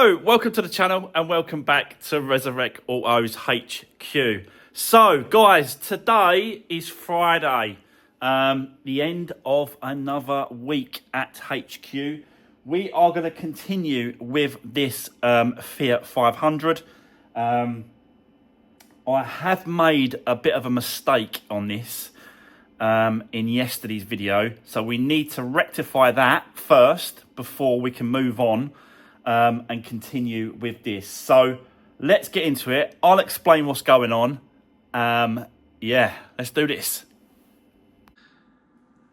Hello, welcome to the channel and welcome back to Resurwreck Autos HQ. So guys, today is Friday, the end of another week at HQ. We are going to continue with this Fiat 500. I have made a bit of a mistake on this in yesterday's video, so we need to rectify that first before we can move on and continue with this. So let's get into it. I'll explain what's going on. Yeah, let's do this.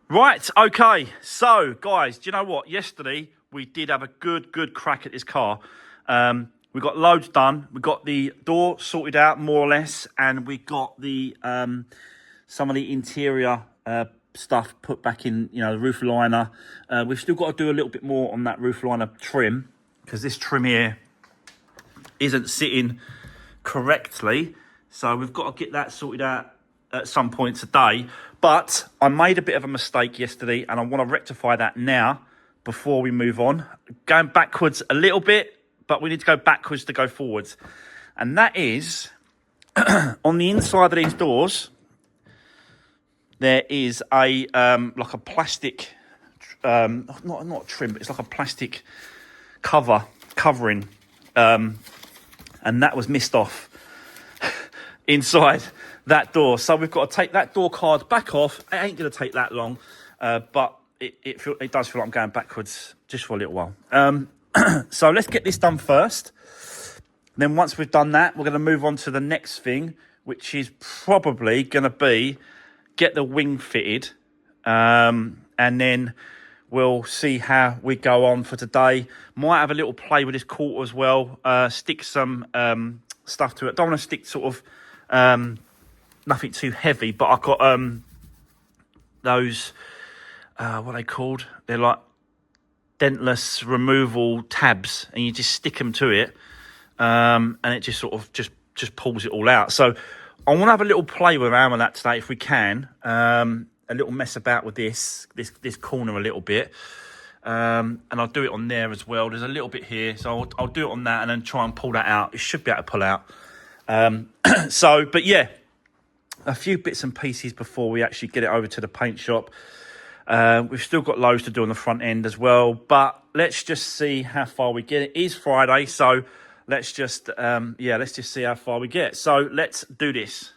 Right, okay. So guys, do you know what? Yesterday we did have a good crack at this car. We got loads done. We got the door sorted out more or less, and we got the some of the interior stuff put back in, you know, the roof liner. We've still got to do a little bit more on that roof liner trim, because this trim here isn't sitting correctly. So we've got to get that sorted out at some point today. But I made a bit of a mistake yesterday, and I want to rectify that now before we move on. Going backwards a little bit, but we need to go backwards to go forwards. And that is, on the inside of these doors, there is a like a plastic, not trim, but it's like a plastic covering, and that was missed off inside that door. So we've got to take that door card back off. It ain't going to take that long, but it does feel like I'm going backwards just for a little while. So let's get this done first. Then once we've done that, we're going to move on to the next thing, which is probably going to be get the wing fitted, and then we'll see how we go on for today. Might have a little play with this quarter as well. Stick some stuff to it. Don't want to stick sort of nothing too heavy, but I've got those, what are they called? They're like dentless removal tabs, and you just stick them to it, and it just sort of just pulls it all out. So I want to have a little play around with that today if we can. A little mess about with this corner a little bit, and I'll do it on there as well. There's a little bit here, so I'll do it on that and then try and pull that out. It should be able to pull out. So, but yeah, a few bits and pieces before we actually get it over to the paint shop. We've still got loads to do on the front end as well, but let's just see how far we get. It is Friday, so let's just let's just see how far we get. So let's do this.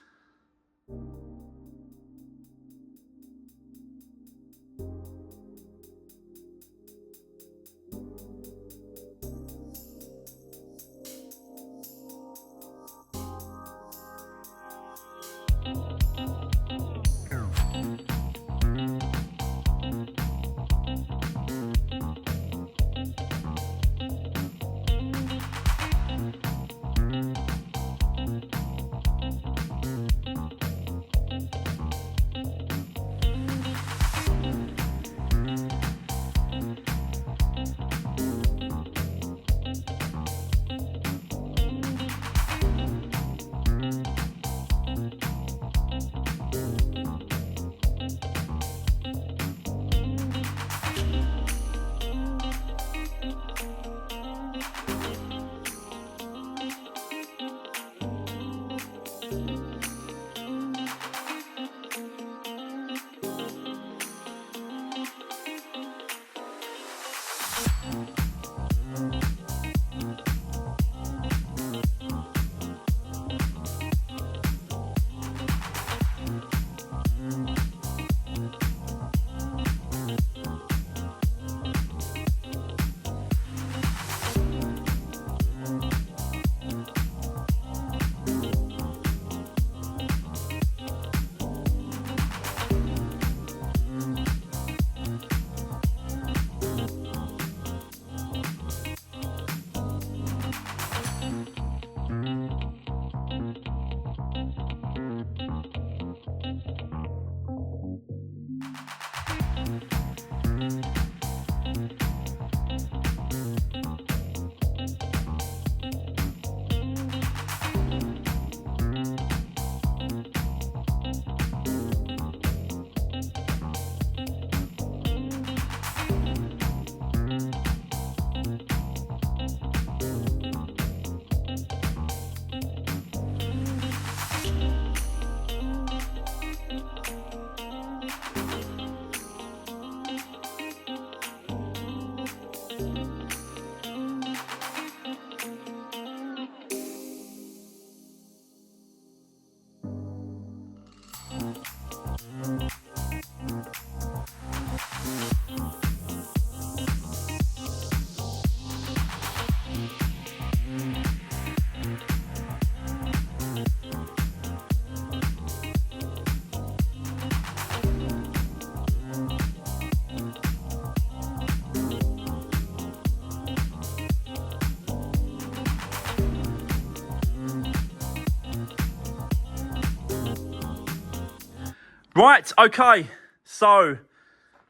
Right, okay. So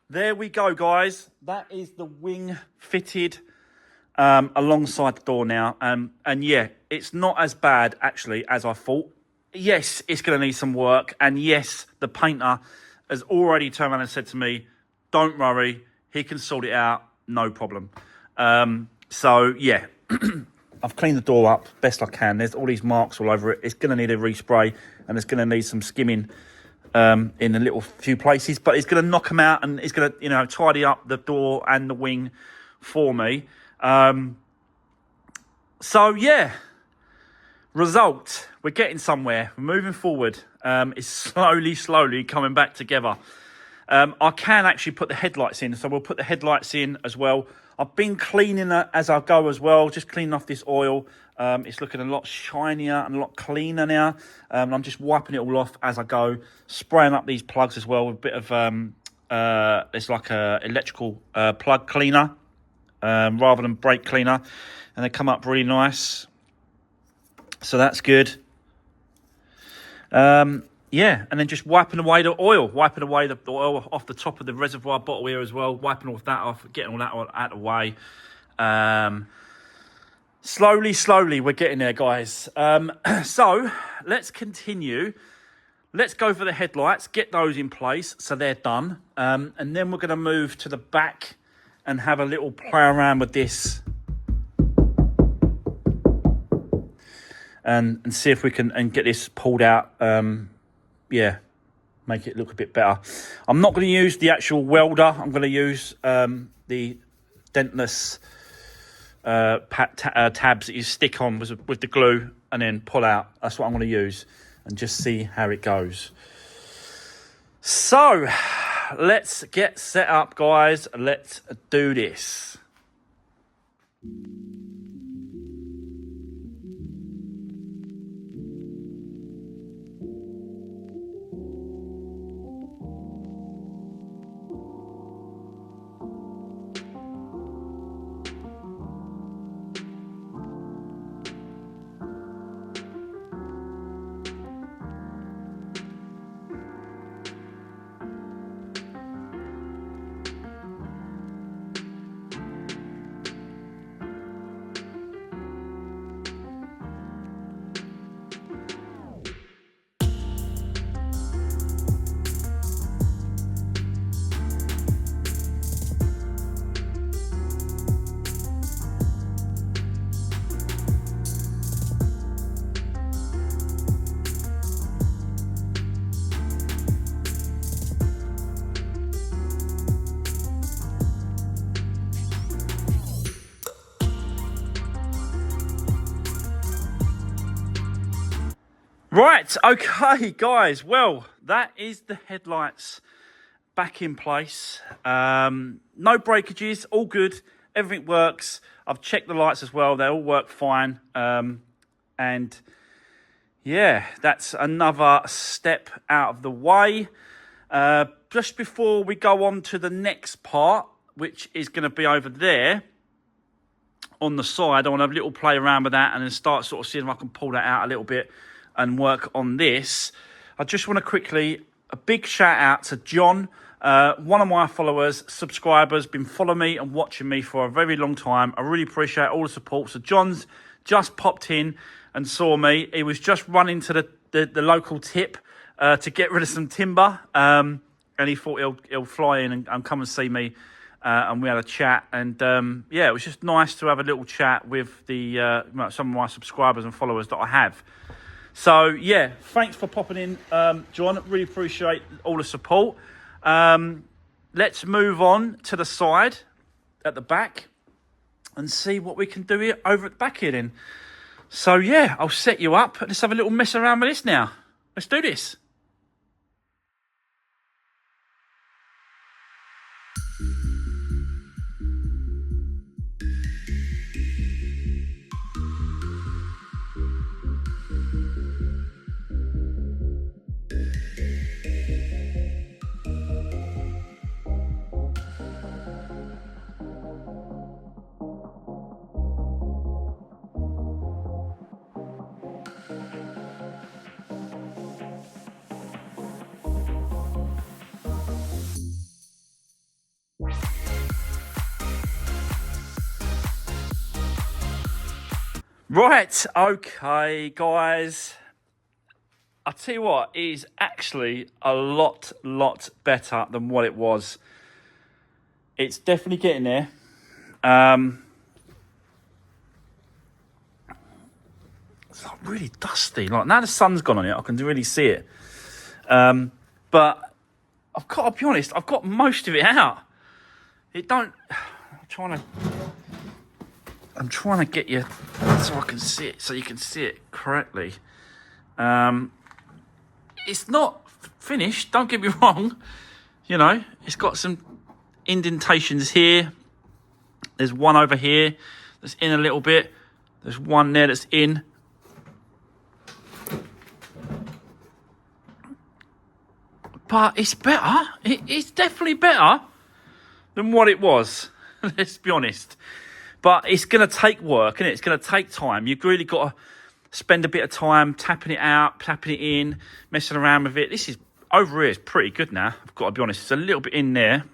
there we go, guys. That is the wing fitted alongside the door now. And yeah, it's not as bad actually as I thought. Yes, it's going to need some work. And yes, the painter has already turned around and said to me, don't worry, he can sort it out, no problem. So yeah, I've cleaned the door up best I can. There's all these marks all over it. It's going to need a respray and it's going to need some skimming in a little few places, but it's going to knock them out and it's going to, you know, tidy up the door and the wing for me. So yeah, result, we're getting somewhere, we're moving forward. It's slowly coming back together. I can actually put the headlights in, so we'll put the headlights in as well. I've been cleaning it as I go as well, just cleaning off this oil. It's looking a lot shinier and a lot cleaner now. I'm just wiping it all off as I go, spraying up these plugs as well with a bit of, it's like a electrical plug cleaner rather than brake cleaner. And they come up really nice. So that's good. Yeah, and then just wiping away the oil off the top of the reservoir bottle here as well, wiping all that off, getting all that out of the way. Slowly, we're getting there, guys. So let's continue. Let's go for the headlights, get those in place so they're done. And then we're going to move to the back and have a little play around with this. And see if we can get this pulled out. Yeah, make it look a bit better. I'm not going to use the actual welder. I'm going to use the dentless tabs that you stick on with the glue and then pull out. That's what I'm going to use and just see how it goes. So let's get set up, guys. Let's do this. Right, okay, guys. Well, that is the headlights back in place. No breakages, all good. Everything works. I've checked the lights as well. They all work fine. And yeah, that's another step out of the way. Just before we go on to the next part, which is going to be over there on the side, I want to have a little play around with that and then start sort of seeing if I can pull that out a little bit and work on this. I just want to quickly, a big shout out to John, one of my followers, subscribers, been following me and watching me for a very long time. I really appreciate all the support. So John's just popped in and saw me. He was just running to the local tip to get rid of some timber, and he thought he'll fly in and come and see me, and we had a chat. And yeah, it was just nice to have a little chat with the some of my subscribers and followers that I have. So, yeah, thanks for popping in, John. Really appreciate all the support. Let's move on to the side at the back and see what we can do here over at the back here then. So, yeah, I'll set you up. Let's have a little mess around with this now. Let's do this. Right, okay, guys. I'll tell you what, it is actually a lot better than what it was. It's definitely getting there. It's like really dusty. Like now the sun's gone on it, I can really see it. But I've got to be honest, I've got most of it out. I'm trying to get you so I can see it, so you can see it correctly. It's not finished, don't get me wrong. You know, it's got some indentations here. There's one over here that's in a little bit. There's one there that's in. But it's better. It's definitely better than what it was. Let's be honest. But it's going to take work, and it's going to take time. You've really got to spend a bit of time tapping it out, tapping it in, messing around with it. This is over here. It's pretty good now. I've got to be honest. It's a little bit in there.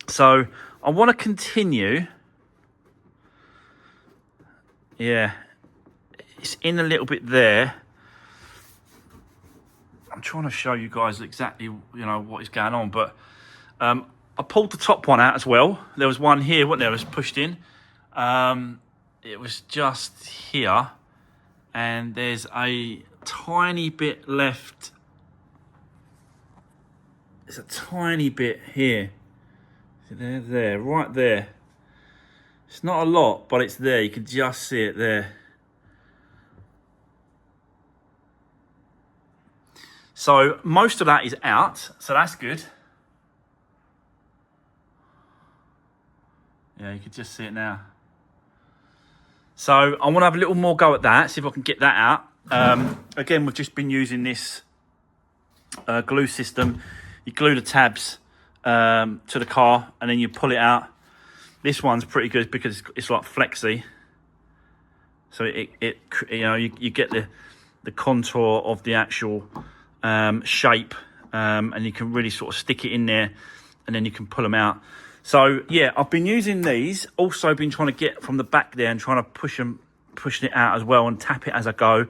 So I want to continue. Yeah, it's in a little bit there. I'm trying to show you guys exactly, what is going on, but I pulled the top one out as well. There was one here, wasn't there? It was pushed in. It was just here, and there's a tiny bit left. There's a tiny bit here. There, right there. It's not a lot, but it's there. You can just see it there. So most of that is out, so that's good. Yeah, you can just see it now. So I want to have a little more go at that, see if I can get that out. Again, we've just been using this glue system. You glue the tabs to the car, and then you pull it out. This one's pretty good because it's like flexy. So you get the contour of the actual shape, and you can really sort of stick it in there, and then you can pull them out. So yeah, I've been using these. Also been trying to get from the back there and trying to pushing it out as well and tap it as I go.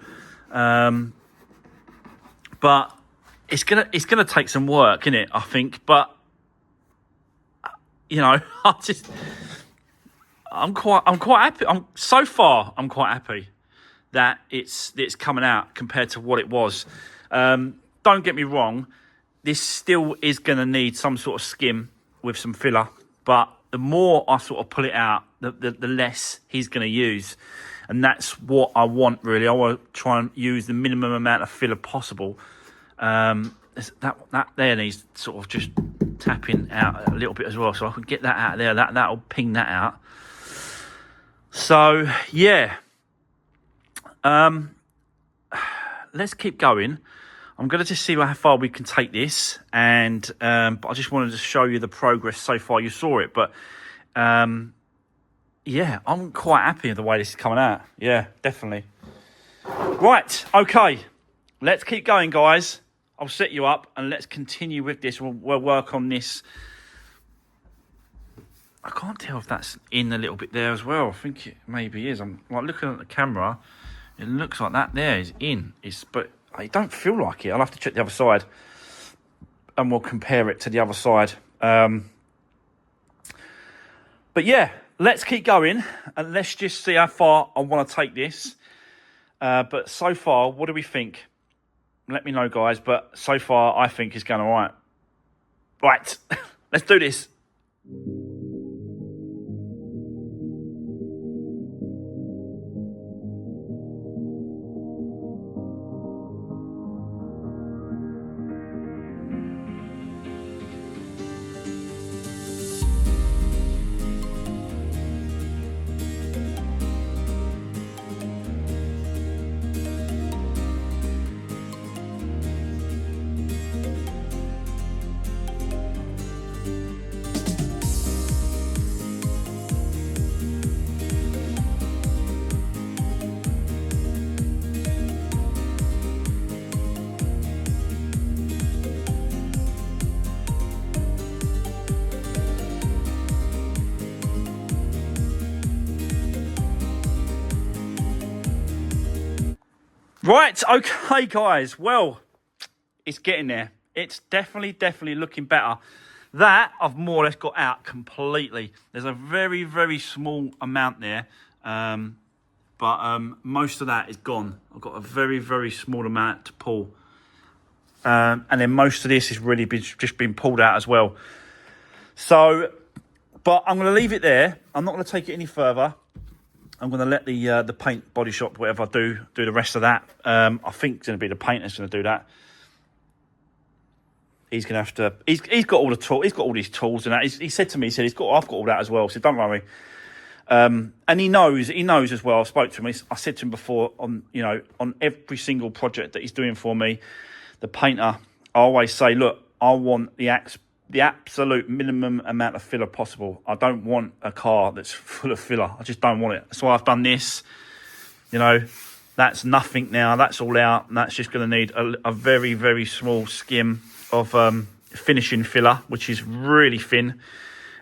But it's gonna take some work, innit? I think. But I'm quite happy. So far I'm quite happy that it's coming out compared to what it was. Don't get me wrong, this still is going to need some sort of skim with some filler, but the more I sort of pull it out, the less he's going to use, and that's what I want really. I want to try and use the minimum amount of filler possible. That there needs sort of just tapping out a little bit as well, so I can get that out of there. That'll ping that out. So yeah, let's keep going. I'm going to just see how far we can take this, and but I just wanted to show you the progress so far. You saw it, but yeah, I'm quite happy with the way this is coming out. Yeah, definitely. Right, okay, let's keep going, guys. I'll set you up, and let's continue with this. We'll work on this. I can't tell if that's in a little bit there as well. I think it maybe is. I'm like looking at the camera. It looks like that there is in. But I don't feel like it. I'll have to check the other side, and we'll compare it to the other side. But yeah, let's keep going, and let's just see how far I want to take this. But so far, what do we think? Let me know, guys. But so far, I think it's going all right. Right, let's do this. Right, okay, guys. Well, it's getting there. It's definitely looking better. That I've more or less got out completely. There's a very, very small amount there. But most of that is gone. I've got a very, very small amount to pull. And then most of this has really just been pulled out as well. So, but I'm going to leave it there. I'm not going to take it any further. I'm going to let the paint body shop, whatever I do the rest of that. I think it's going to be the painter's going to do that. He's going to have to. He's got all the tools. He's got all these tools and that. He said to me, he said I've got all that as well. So don't worry. And he knows as well. I spoke to him. I said to him before on every single project that he's doing for me, the painter. I always say, look, I want the absolute minimum amount of filler possible. I don't want a car that's full of filler. I just don't want it. That's why I've done this. That's nothing now. That's all out. And that's just going to need a very, very small skim of finishing filler, which is really thin.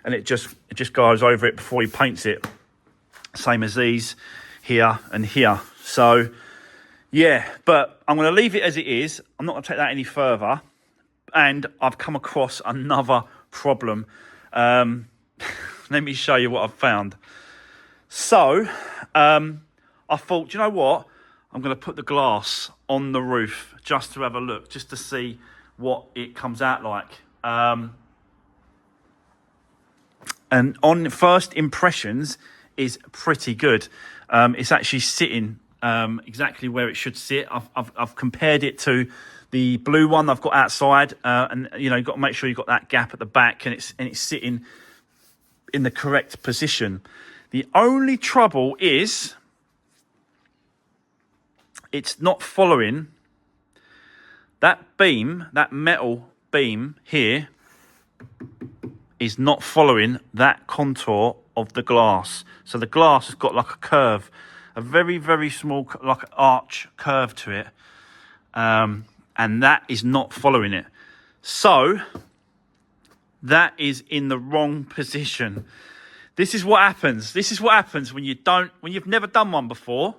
And it just goes over it before he paints it. Same as these here and here. So, yeah. But I'm going to leave it as it is. I'm not going to take that any further. And I've come across another problem. Let me show you what I've found. So, I thought, you know what? I'm going to put the glass on the roof just to have a look, just to see what it comes out like. And on first impressions is pretty good. It's actually sitting exactly where it should sit. I've compared it to the blue one I've got outside, and you've got to make sure you've got that gap at the back, and it's sitting in the correct position. The only trouble is it's not following that beam, that metal beam here is not following that contour of the glass. So the glass has got like a curve, a very, very small, like an arch curve to it. And that is not following it. So that is in the wrong position. This is what happens. This is what happens when you've never done one before.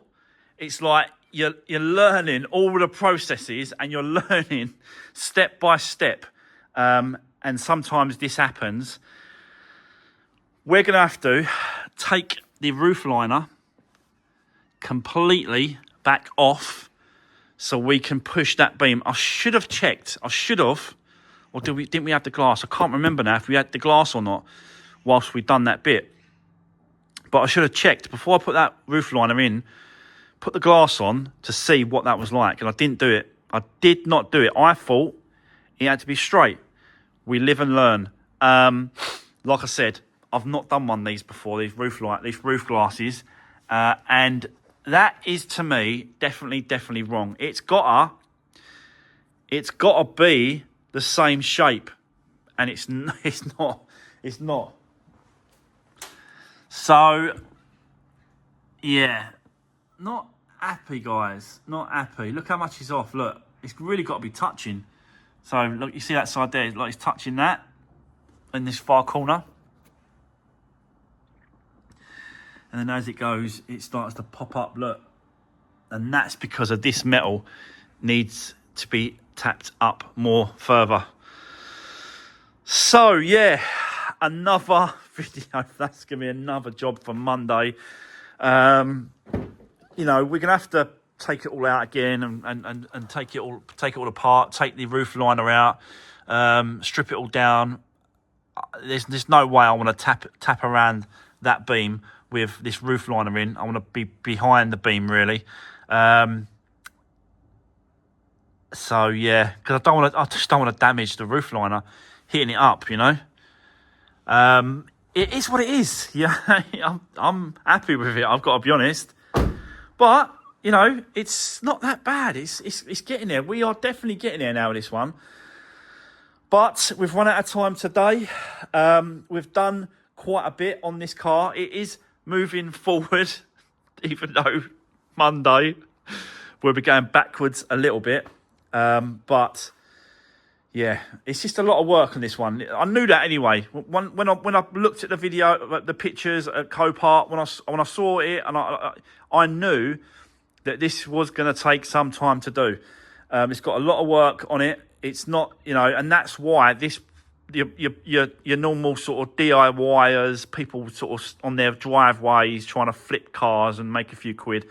It's like you're learning all the processes and you're learning step by step. And sometimes this happens. We're going to have to take the roof liner completely back off so we can push that beam. I should have checked. Or didn't we have the glass? I can't remember now if we had the glass or not whilst we'd done that bit. But I should have checked before I put that roof liner in, put the glass on to see what that was like. And I didn't do it. I did not do it. I thought it had to be straight. We live and learn. Like I said, I've not done one of these before, these roof glasses. And that is, to me, definitely wrong. It's gotta be the same shape. And it's not. So, yeah. Not happy, guys. Not happy. Look how much is off. Look, it's really got to be touching. So, look, you see that side there? Like it's touching that in this far corner. And then as it goes, it starts to pop up, look. And that's because of this metal needs to be tapped up more further. So, yeah, another video. That's going to be another job for Monday. We're going to have to take it all out again and take it all apart, take the roof liner out, strip it all down. There's no way I want to tap around that beam with this roof liner in. I want to be behind the beam, really. So yeah, because I just don't want to damage the roof liner hitting it up, It is what it is. Yeah, I'm happy with it, I've got to be honest. But it's not that bad. It's getting there. We are definitely getting there now with this one. But we've run out of time today. We've done quite a bit on this car. It is moving forward, even though Monday we'll be going backwards a little bit. But yeah, it's just a lot of work on this one. I knew that anyway. When I looked at the video, the pictures at Copart, when I saw it, and I knew that this was going to take some time to do. It's got a lot of work on it. It's not, you know, and that's why this your normal sort of DIYers, people sort of on their driveways trying to flip cars and make a few quid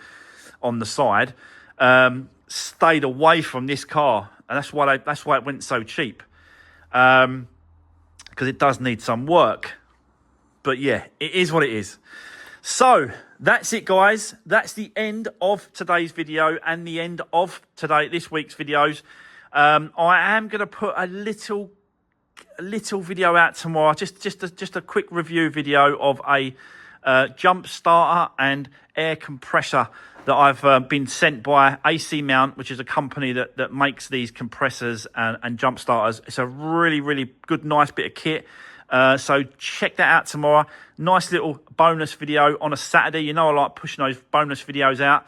on the side, stayed away from this car, and that's why it went so cheap, because it does need some work. But yeah, it is what it is. So that's it, guys. That's the end of today's video and the end of this week's videos. I am going to put a little video out tomorrow, just a quick review video of a jump starter and air compressor that I've been sent by AC Mount, which is a company that makes these compressors and jump starters. It's a really good, nice bit of kit. So check that out tomorrow. Nice little bonus video on a Saturday. You know I like pushing those bonus videos out.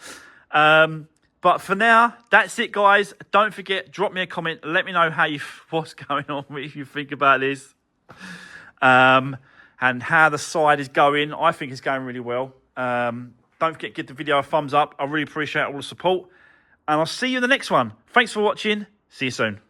But for now, that's it, guys. Don't forget, drop me a comment. Let me know what's going on, if you think about this. And how the side is going. I think it's going really well. Don't forget to give the video a thumbs up. I really appreciate all the support. And I'll see you in the next one. Thanks for watching. See you soon.